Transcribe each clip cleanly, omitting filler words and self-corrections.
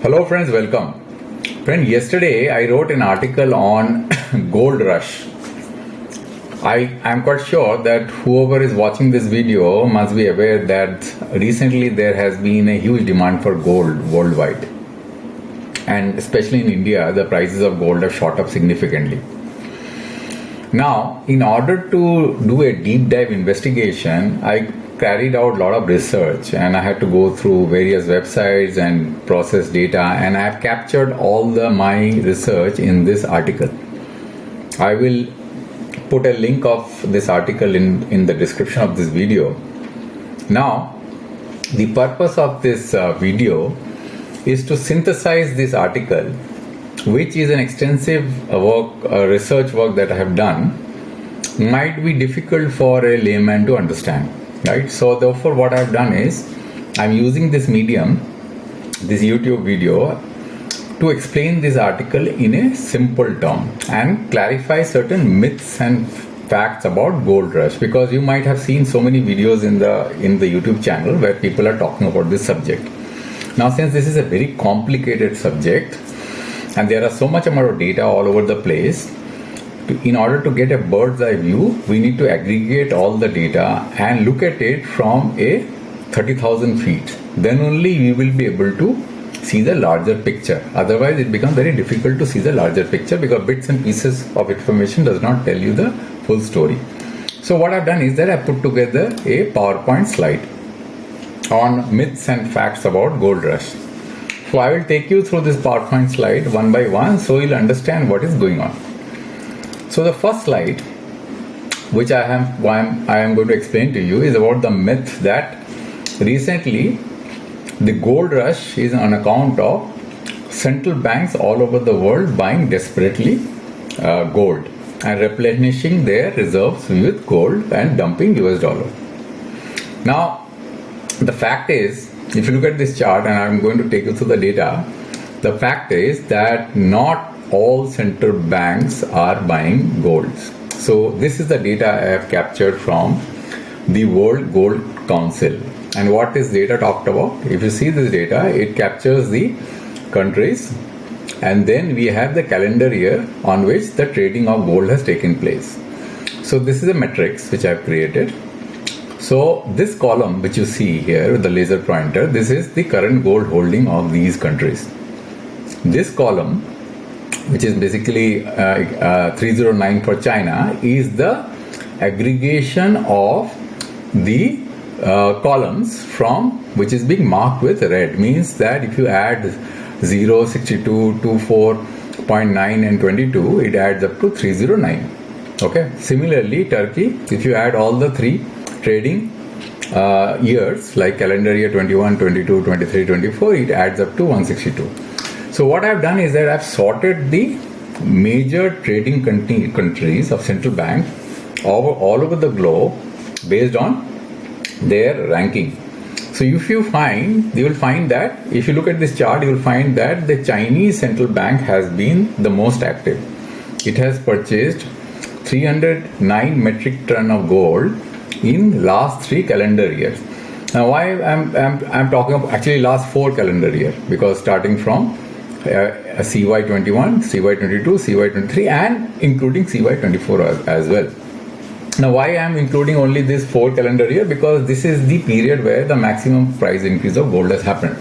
Hello friends, welcome. Friend, yesterday I wrote an article on gold rush. I am quite sure that whoever is watching this video must be aware that recently there has been a huge demand for gold worldwide. And especially in India, the prices of gold have shot up significantly. Now, in order to do a deep dive investigation, I carried out a lot of research and I had to go through various websites and process data, and I have captured all my research in this article. I will put a link of this article in the description of this video. Now, the purpose of this video is to synthesize this article, which is an extensive research work that I have done, might be difficult for a layman to understand, right? So therefore what I've done is I'm using this medium, this YouTube video, to explain this article in a simple term and clarify certain myths and facts about gold rush, because you might have seen so many videos in the YouTube channel where people are talking about this subject. Now, since this is a very complicated subject and there are so much amount of data all over the place, in order to get a bird's eye view, we need to aggregate all the data and look at it from a 30,000 feet. Then only we will be able to see the larger picture. Otherwise, it becomes very difficult to see the larger picture because bits and pieces of information does not tell you the full story. So what I've done is that I put together a PowerPoint slide on myths and facts about gold rush. So I will take you through this PowerPoint slide one by one so you'll understand what is going on. So the first slide, which I am going to explain to you, is about the myth that recently the gold rush is on account of central banks all over the world buying desperately gold and replenishing their reserves with gold and dumping US dollar. Now, the fact is, if you look at this chart, and I'm going to take you through the data, the fact is that not all central banks are buying golds. So this is the data I have captured from the World Gold Council. And what is data talked about? If you see this data, it captures the countries, and then we have the calendar year on which the trading of gold has taken place. So this is a matrix which I have created. So this column which you see here with the laser pointer, this is the current gold holding of these countries. This column, which is basically 309 for China, is the aggregation of the columns from which is being marked with red. Means that if you add 0, 62, 24.9 and 22, it adds up to 309. Okay. Similarly, Turkey, if you add all the three trading years like calendar year 21, 22, 23, 24, it adds up to 162. So what I've done is that I've sorted the major trading countries of central bank all over the globe based on their ranking. So if you will find that if you look at this chart, you will find that the Chinese central bank has been the most active. It has purchased 309 metric ton of gold in last 3 calendar years. Now why I'm talking about actually last 4 calendar year, because starting from CY21, CY22, CY23 and including CY24 as well. Now why I am including only this 4 calendar year? Because this is the period where the maximum price increase of gold has happened.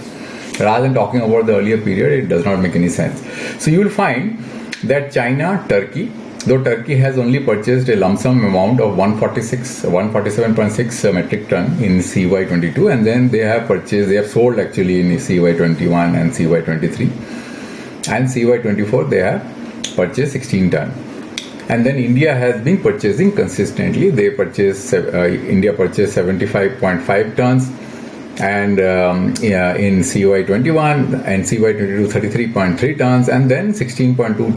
Rather than talking about the earlier period, it does not make any sense. So you will find that China, Turkey, though Turkey has only purchased a lump sum amount of 147.6 metric ton in CY22, and then they have sold actually in CY21 and CY23, and CY24 they have purchased 16 ton. And then India has been purchasing consistently. India purchased 75.5 tons, and in CY21 and CY22 33.3 tons, and then 16.2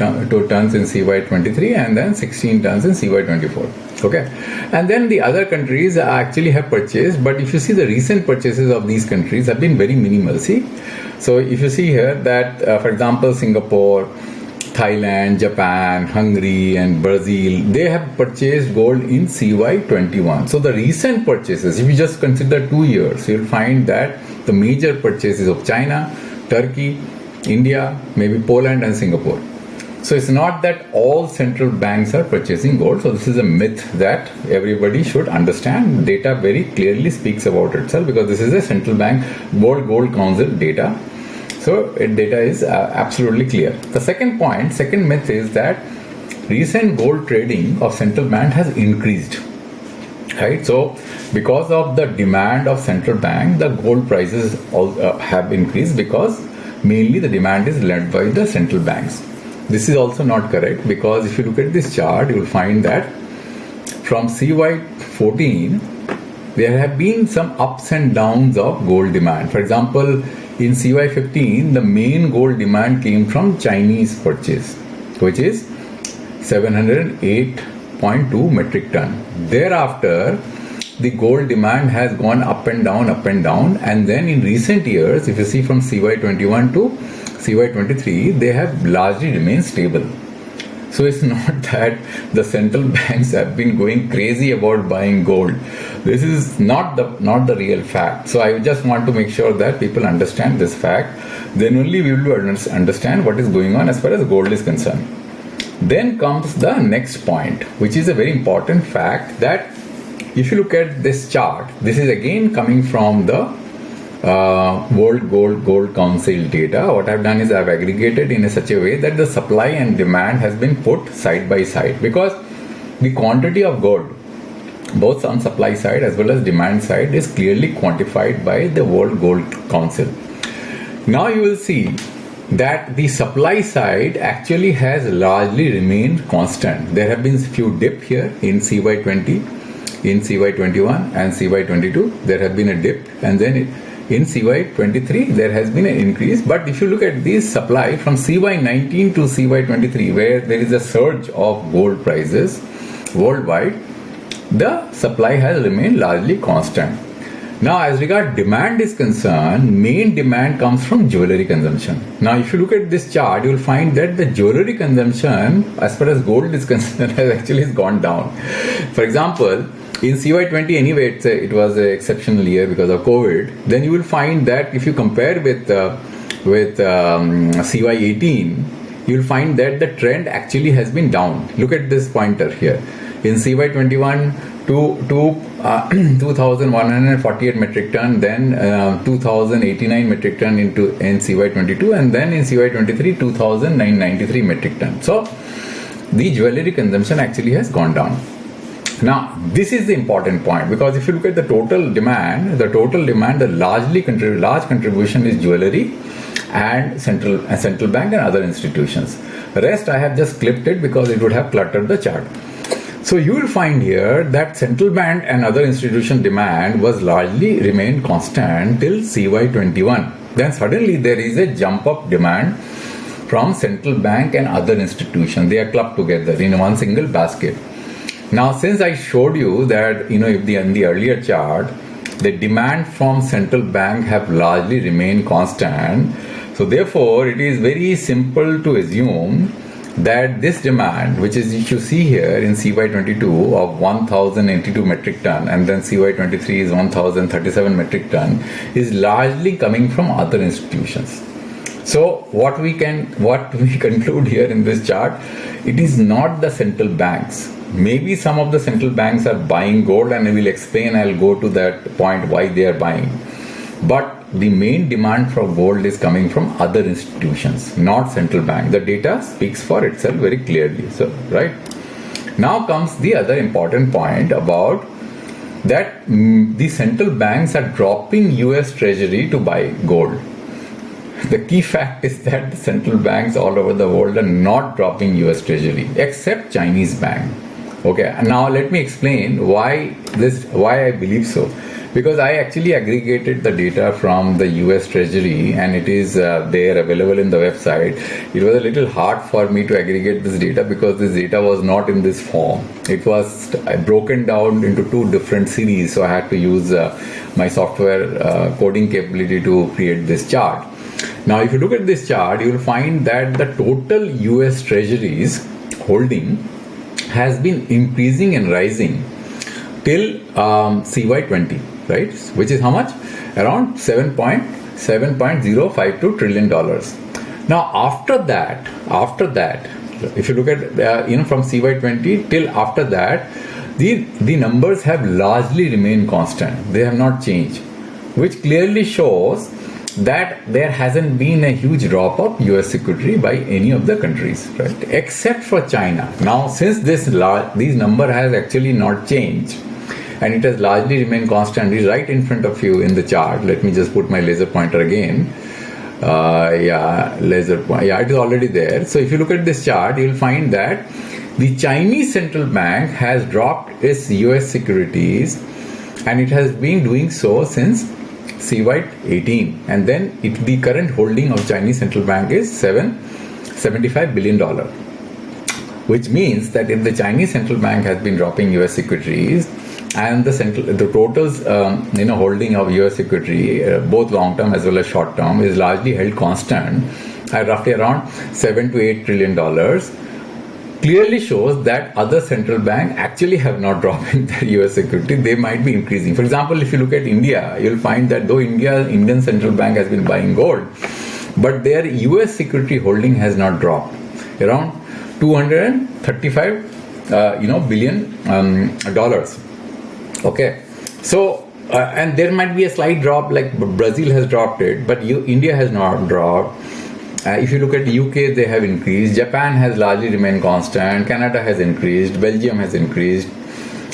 tons in CY23, and then 16 tons in CY24. Okay, and then the other countries actually have purchased, but if you see the recent purchases of these countries have been very minimal. See, so if you see here that for example Singapore, Thailand, Japan, Hungary and Brazil, they have purchased gold in CY21. So the recent purchases, if you just consider 2 years, you'll find that the major purchases of China, Turkey, India, maybe Poland and Singapore. So it's not that all central banks are purchasing gold. So this is a myth that everybody should understand. Data very clearly speaks about itself because this is a central bank gold council data. So data is absolutely clear. The second myth is that recent gold trading of central bank has increased. Right, so because of the demand of central bank, the gold prices have increased because mainly the demand is led by the central banks. This is also not correct because if you look at this chart, you will find that from CY14, there have been some ups and downs of gold demand. For example, in CY15, the main gold demand came from Chinese purchase, which is 708.2 metric ton. Thereafter, the gold demand has gone up and down, and then in recent years, if you see from CY21 to CY23, they have largely remained stable. So it's not that the central banks have been going crazy about buying gold. This is not the real fact. So I just want to make sure that people understand this fact. Then only we will understand what is going on as far as gold is concerned. Then comes the next point, which is a very important fact that if you look at this chart, this is again coming from the World Gold Council data. What I've done is I've aggregated in such a way that the supply and demand has been put side by side because the quantity of gold, both on supply side as well as demand side, is clearly quantified by the World Gold Council. Now you will see that the supply side actually has largely remained constant. There have been few dip here in CY20, in CY21 and CY22. There have been a dip, and then in CY23 there has been an increase. But if you look at this supply from CY19 to CY23, where there is a surge of gold prices worldwide, the supply has remained largely constant. Now, as regard demand is concerned, main demand comes from jewelry consumption. Now, if you look at this chart, you will find that the jewelry consumption, as far as gold is concerned, has actually gone down. For example, in CY20 anyway, it was an exceptional year because of COVID. Then you will find that if you compare with CY18, you will find that the trend actually has been down. Look at this pointer here. In CY21, to 2,148 metric ton, then 2,089 metric ton in CY22, and then in CY23, 2,993 metric ton. So the jewelry consumption actually has gone down. Now, this is the important point because if you look at the total demand, the large contribution is jewelry and central bank and other institutions. The rest I have just clipped it because it would have cluttered the chart. So you will find here that central bank and other institution demand was largely remained constant till CY21. Then suddenly there is a jump up demand from central bank and other institutions. They are clubbed together in one single basket. Now, since I showed you that, in the earlier chart, the demand from central bank have largely remained constant. So therefore, it is very simple to assume that this demand, which is you see here in CY22 of 1,082 metric ton, and then CY23 is 1,037 metric ton, is largely coming from other institutions. So what we conclude here in this chart, it is not the central banks. Maybe some of the central banks are buying gold, and I will explain, I'll go to that point why they are buying. But the main demand for gold is coming from other institutions, not central bank. The data speaks for itself very clearly. So, right. Now comes the other important point about that the central banks are dropping US Treasury to buy gold. The key fact is that the central banks all over the world are not dropping US Treasury except Chinese bank. Okay, now let me explain why I believe so. Because I actually aggregated the data from the US Treasury, and it is there available in the website. It was a little hard for me to aggregate this data because this data was not in this form. It was broken down into two different series, so I had to use my software coding capability to create this chart. Now, if you look at this chart, you will find that the total US Treasuries holding has been increasing and rising till CY20, right? Which is how much? Around $7.052 trillion. Now after that, if you look at from CY20 till after that, the numbers have largely remained constant. They have not changed, which clearly shows that there hasn't been a huge drop of US security by any of the countries, right? Except for China. Now, since these number has actually not changed and it has largely remained constant, is right in front of you in the chart. Let me just put my laser pointer again. It is already there. So if you look at this chart, you'll find that the Chinese central bank has dropped its US securities, and it has been doing so since CY18, and then the current holding of Chinese central bank is $75 billion, which means that if the Chinese central bank has been dropping US securities, and the total holding of US security, both long term as well as short term, is largely held constant at roughly around $7 to $8 trillion, clearly shows that other central banks actually have not dropped in their US security. They might be increasing. For example, if you look at India, you'll find that though Indian central bank has been buying gold, but their US security holding has not dropped, around 235 billion dollars. Okay, so and there might be a slight drop, like Brazil has dropped it, but India has not dropped. If you look at UK, they have increased. Japan has largely remained constant. Canada has increased. Belgium has increased.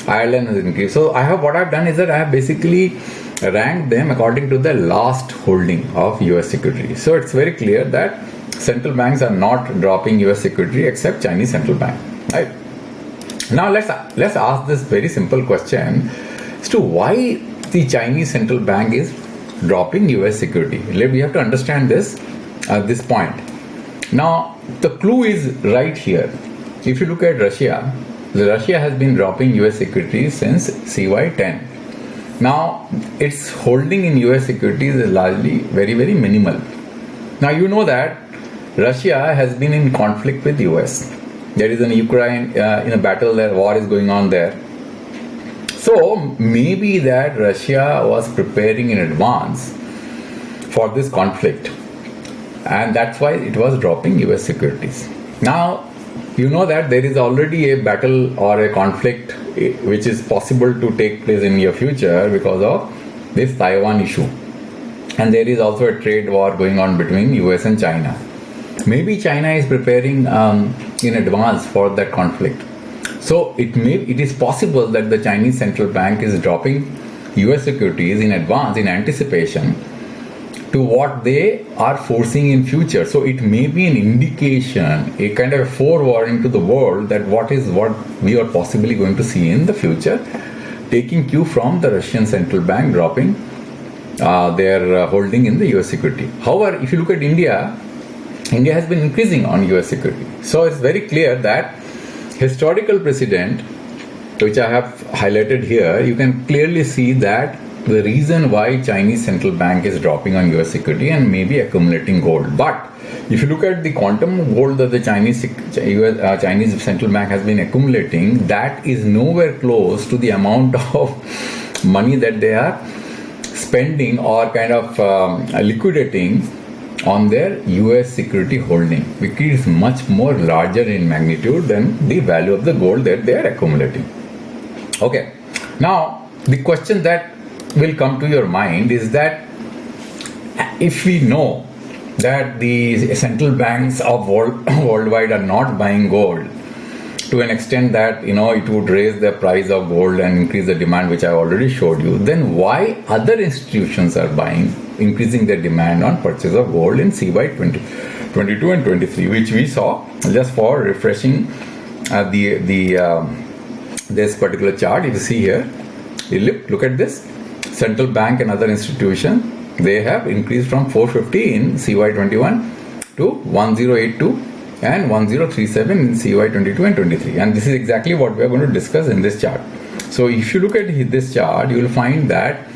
Ireland has increased. So what I've done is that I have basically ranked them according to the last holding of US security. So it's very clear that central banks are not dropping US security except Chinese central bank, right? Now let's ask this very simple question as to why the Chinese central bank is dropping US security. We have to understand this at this point. Now the clue is right here. If you look at Russia has been dropping US securities since CY10. Now its holding in US securities is largely very, very minimal. Now you know that Russia has been in conflict with US. There is an Ukraine in a battle there, war is going on there. So maybe that Russia was preparing in advance for this conflict, and that's why it was dropping US securities. Now you know that there is already a battle or a conflict which is possible to take place in your future because of this Taiwan issue, and there is also a trade war going on between US and China. Maybe China is preparing in advance for that conflict. So it is possible that the Chinese central bank is dropping US securities in advance, in anticipation to what they are forcing in future. So it may be an indication, a kind of a forewarning to the world that what we are possibly going to see in the future, taking cue from the Russian central bank dropping their holding in the US security. However, if you look at India has been increasing on US security. So it's very clear that historical precedent, which I have highlighted here, you can clearly see that the reason why Chinese central bank is dropping on US security and maybe accumulating gold. But if you look at the quantum of gold that the Chinese central bank has been accumulating, that is nowhere close to the amount of money that they are spending or kind of liquidating on their US security holding, which is much more larger in magnitude than the value of the gold that they are accumulating. Okay, now the question that will come to your mind is that if we know that the central banks of worldwide are not buying gold to an extent that it would raise the price of gold and increase the demand, which I already showed you, then why other institutions are increasing their demand on purchase of gold in CY 22 and 23, which we saw just for refreshing this particular chart. If you see here, you look at this, central bank and other institution, they have increased from 450 in CY 21 to 1082 and 1037 in CY 22 and 23, and this is exactly what we are going to discuss in this chart. So if you look at this chart, you will find that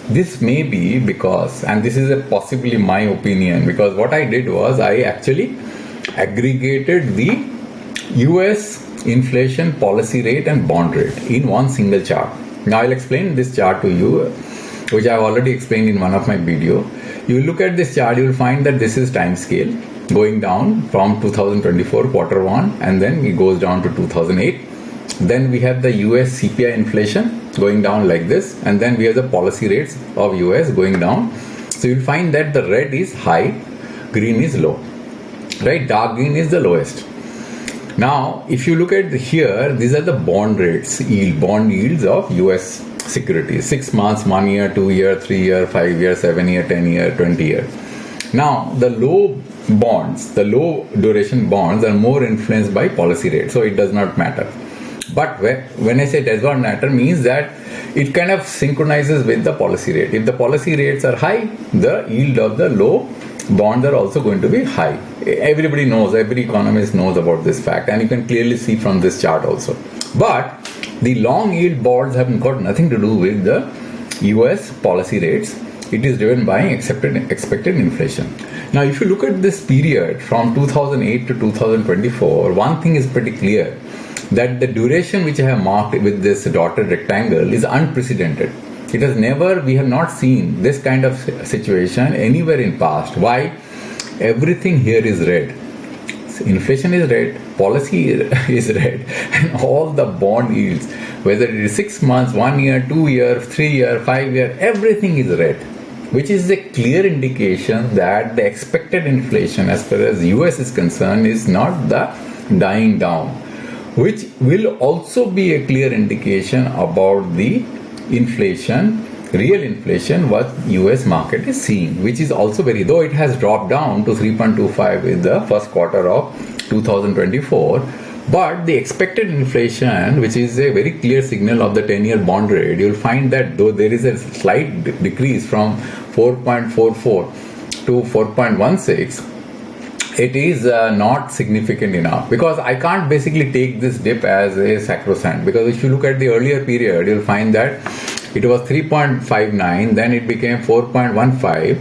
this may be because, and this is possibly my opinion, because what I did was I actually aggregated the US inflation policy rate and bond rate in one single chart. Now I'll explain this chart to you, which I've already explained in one of my videos. You look at this chart, you will find that this is time scale. going down from 2024 quarter one, and then it goes down to 2008. Then we have the US CPI inflation going down like this, and then we have the policy rates of US going down. So you'll find that the red is high, green is low, right? Dark green is the lowest. Now, if you look at here, these are the bond rates, bond yields of US securities: 6 months, 1 year, 2 year, 3 year, 5 year, 7 year, 10 year, 20 year. Now, the low bonds, the low duration bonds are more influenced by policy rate, so it does not matter. But when I say does not matter, means that it kind of synchronizes with the policy rate. If the policy rates are high, the yield of the low bonds are also going to be high. Everybody knows, every economist knows about this fact, and you can clearly see from this chart also. But the long yield bonds have got nothing to do with the US policy rates. It is driven by expected inflation. Now, if you look at this period from 2008 to 2024, one thing is pretty clear, that the duration which I have marked with this dotted rectangle is unprecedented. It has never, we have not seen this kind of situation anywhere in past. Why? Everything here is red. Inflation is red, policy is red, and all the bond yields, whether it is 6 months, 1 year, 2 year, 3 year, 5 year, everything is red, which is a clear indication that the expected inflation as far as US is concerned is not the dying down, which will also be a clear indication about the inflation, real inflation, what US market is seeing, which is also very, though it has dropped down to 3.25 in the first quarter of 2024, but the expected inflation, which is a very clear signal of the 10-year bond rate, you'll find that though there is a slight decrease from 4.44 to 4.16, it is not significant enough, because I can't basically take this dip as a sacrosanct, because if you look at the earlier period, you'll find that it was 3.59, then it became 4.15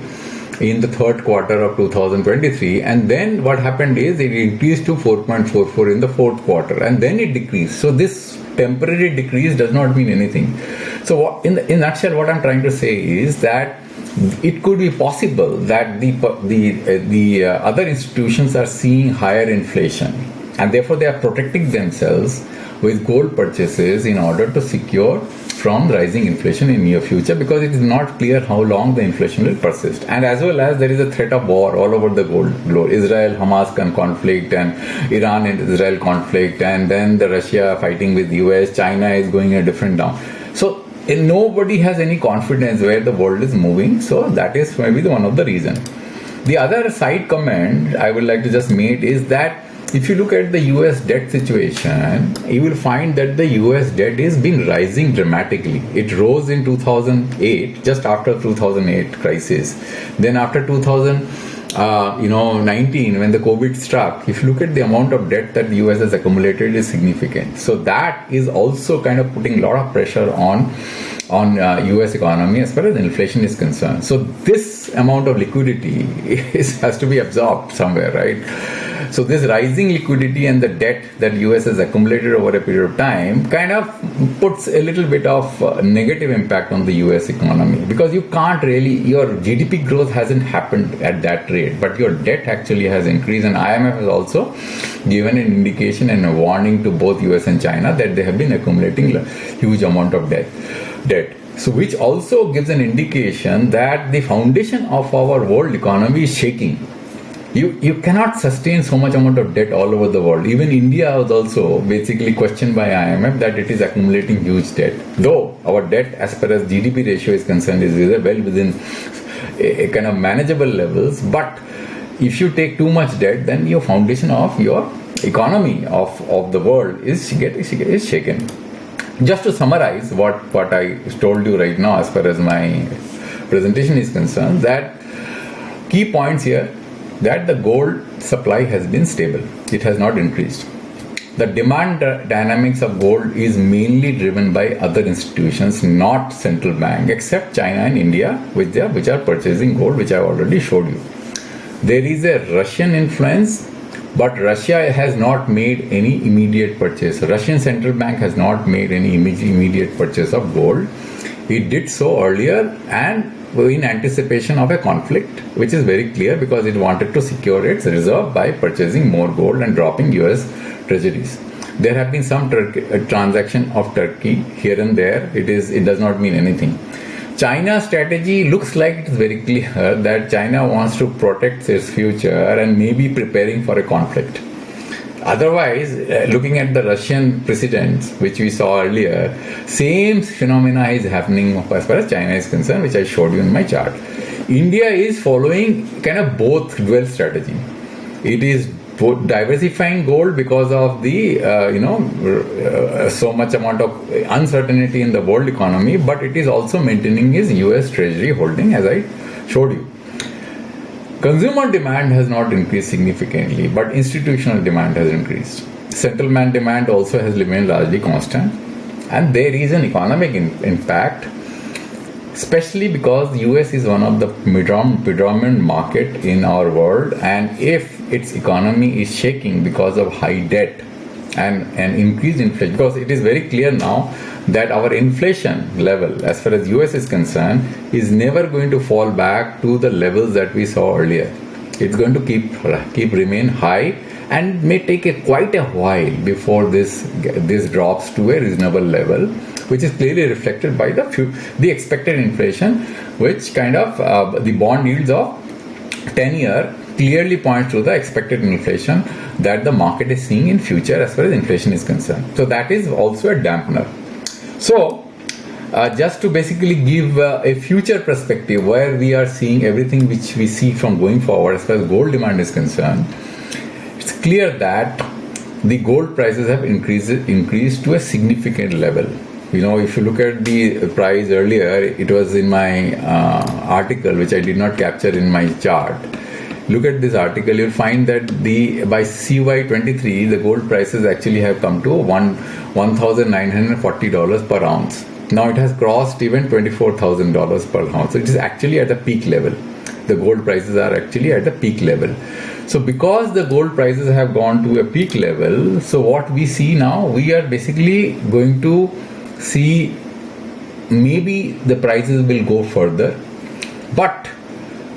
in the third quarter of 2023, and then what happened is it increased to 4.44 in the fourth quarter, and then it decreased. So this temporary decrease does not mean anything. So in a nutshell, what I'm trying to say is that it could be possible that the other institutions are seeing higher inflation, and therefore they are protecting themselves with gold purchases in order to secure from rising inflation in near future, because it is not clear how long the inflation will persist. And as well as there is a threat of war all over the globe, Israel-Hamas conflict and Iran and Israel conflict, and then the Russia fighting with US, China is going a different down. So nobody has any confidence where the world is moving, so that is maybe one of the reasons. The other side comment I would like to just make is that if you look at the US debt situation, you will find that the US debt is been rising dramatically. It rose in 2008, just after 2008 crisis. Then after 2019, when the COVID struck, if you look at the amount of debt that the US has accumulated is significant. So that is also kind of putting a lot of pressure on US economy as far as inflation is concerned. So this amount of liquidity has to be absorbed somewhere, right? So this rising liquidity and the debt that US has accumulated over a period of time kind of puts a little bit of negative impact on the US economy, because you can't really, your GDP growth hasn't happened at that rate, but your debt actually has increased, and IMF has also given an indication and a warning to both US and China that they have been accumulating a huge amount of debt. So which also gives an indication that the foundation of our world economy is shaking. You cannot sustain so much amount of debt all over the world. Even India was also basically questioned by IMF that it is accumulating huge debt. Though our debt as per as GDP ratio is concerned is well within a kind of manageable levels. But if you take too much debt, then your foundation of your economy of the world is shaken. Just to summarize what I told you right now as far as my presentation is concerned, that key points here, that the gold supply has been stable. It has not increased. The demand dynamics of gold is mainly driven by other institutions, not central bank, except China and India, which are purchasing gold, which I already showed you. There is a Russian influence, but Russia has not made any immediate purchase. Russian central bank has not made any immediate purchase of gold. It did so earlier, and in anticipation of a conflict, which is very clear because it wanted to secure its reserve by purchasing more gold and dropping US treasuries. There have been some transaction of Turkey here and there. It does not mean anything. China's strategy looks like it's very clear that China wants to protect its future and maybe preparing for a conflict. Otherwise, looking at the Russian precedents, which we saw earlier, same phenomena is happening as far as China is concerned, which I showed you in my chart. India is following kind of both dual strategy. It is diversifying gold because of the so much amount of uncertainty in the world economy, but it is also maintaining its US Treasury holding, as I showed you. Consumer demand has not increased significantly, but institutional demand has increased. Central bank demand also has remained largely constant, and there is an economic impact, especially because the US is one of the predominant market in our world, and if its economy is shaking because of high debt and increased inflation, because it is very clear now that our inflation level as far as US is concerned is never going to fall back to the levels that we saw earlier. It's going to keep remain high and may take quite a while before this drops to a reasonable level, which is clearly reflected by the expected inflation, which kind of the bond yields of 10-year clearly points to the expected inflation that the market is seeing in future as far as inflation is concerned. So that is also a dampener. So just to basically give a future perspective where we are seeing everything which we see from going forward as far as gold demand is concerned, it's clear that the gold prices have increased to a significant level. If you look at the price earlier, it was in my article, which I did not capture in my chart. Look at this article, you'll find that by CY23, the gold prices actually have come to $1,940 per ounce. Now it has crossed even $24,000 per ounce. So it is actually at the peak level. The gold prices are actually at the peak level. So because the gold prices have gone to a peak level, so what we see now, we are basically going to see maybe the prices will go further, but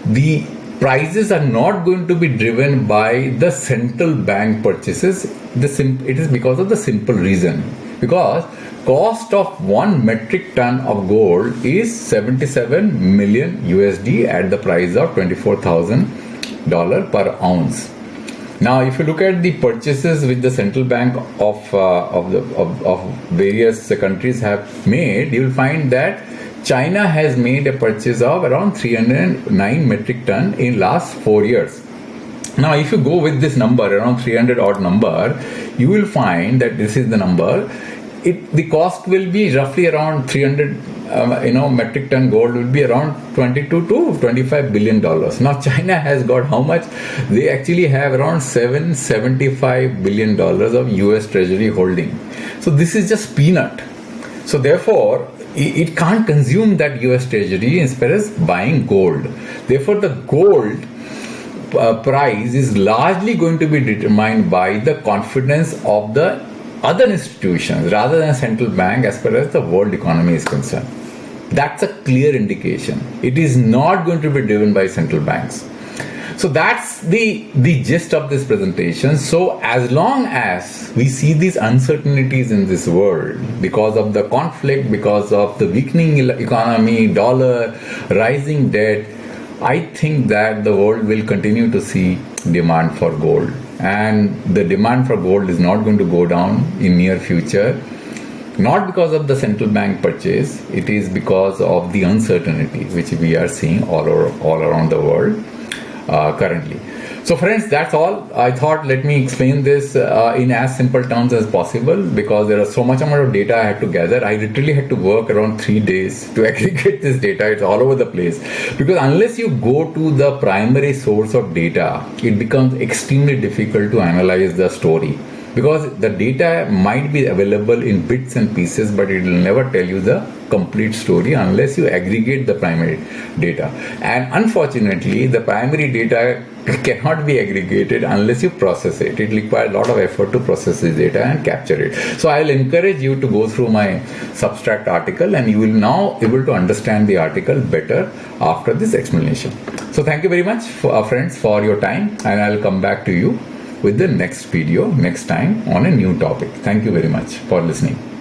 the prices are not going to be driven by the central bank purchases. It is because of the simple reason, because cost of 1 metric ton of gold is 77 million USD at the price of $24,000 per ounce. Now, if you look at the purchases which the central bank of various countries have made, you will find that China has made a purchase of around 309 metric ton in last 4 years. Now, if you go with this number, around 300 odd number, you will find that this is the number. The cost will be roughly around 300 metric ton gold will be around $22 to $25 billion. Now China has got how much? They actually have around $775 billion of US Treasury holding. So this is just peanut. So therefore, it can't consume that US Treasury as far as buying gold. Therefore, the gold price is largely going to be determined by the confidence of the other institutions rather than central bank as far as the world economy is concerned. That's a clear indication. It is not going to be driven by central banks. So that's the gist of this presentation. So as long as we see these uncertainties in this world because of the conflict, because of the weakening economy, dollar, rising debt, I think that the world will continue to see demand for gold. And the demand for gold is not going to go down in near future. Not because of the central bank purchase, it is because of the uncertainty which we are seeing all around the world currently. So friends, that's all. I thought let me explain this in as simple terms as possible because there are so much amount of data I had to gather. I literally had to work around 3 days to aggregate this data. It's all over the place because unless you go to the primary source of data, it becomes extremely difficult to analyze the story. because the data might be available in bits and pieces, but it will never tell you the complete story unless you aggregate the primary data. And unfortunately, the primary data cannot be aggregated unless you process it. It requires a lot of effort to process this data and capture it. So I will encourage you to go through my Substack article, and you will now able to understand the article better after this explanation. So thank you very much, friends, for your time, and I will come back to you with the next video next time on a new topic. Thank you very much for listening.